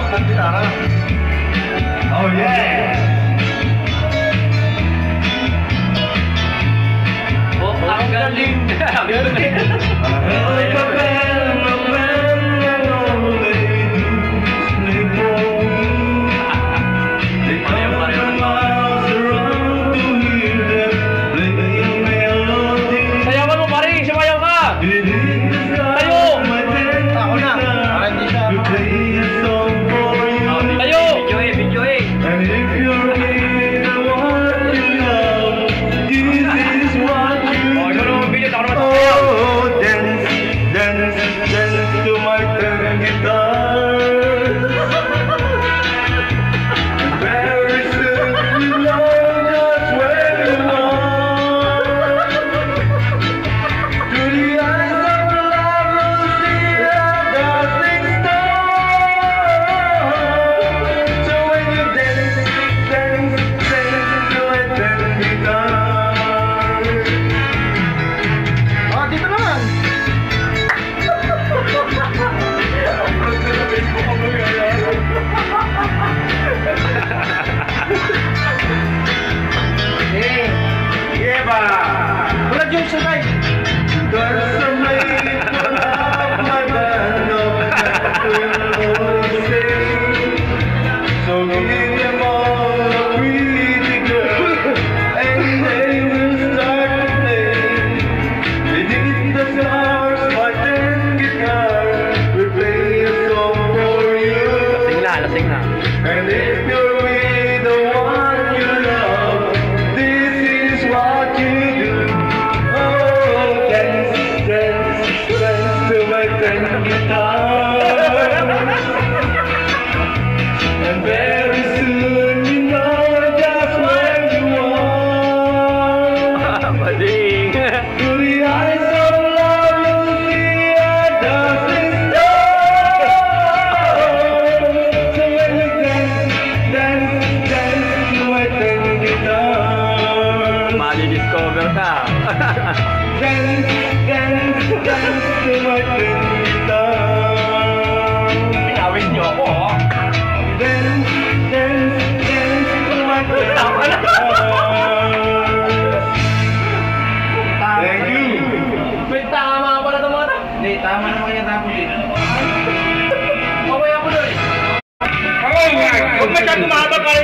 ng gitara. Oh yeah! Oh, ang galing! Sayawan mo pare! Sayaw ka! Tayo! Ako na! Para hindi siya. Tayo! Video eh! And if you're in what you love, this is what you Oh, ikaw naman video, ako naman oh, dance, dance, dance to my turn guitar. And very soon you know just where you are. To the eyes of love you'll see a dancing star. So when you dance, dance, dance to my turn guitar. Ah, dito naman! Yeah ba? Wala dyan sa right. There's a lady for love, my band of will sing. So give them all a pretty girl, and they will start to play. Beneath the stars, my ten guitar will play a song for you. Lasing na. And if you're with the one you love, this is what you do. Oh, dance, dance, dance to my ten guitar. And very soon you know just where you are. Maling! To the eyes of love you'll see a dancing star. So when you dance, dance, dance to my ten guitar. Mali-discover ka! Dance, dance, dance to my ten guitar. Pinawin niyo ako, oh! Dance, dance, dance to my ten guitar. Thank you. May tama pala ito mga ta! Hindi, tama naman yan tapos dito. Mamaya ko doon! Huwag masyadong mahaba ka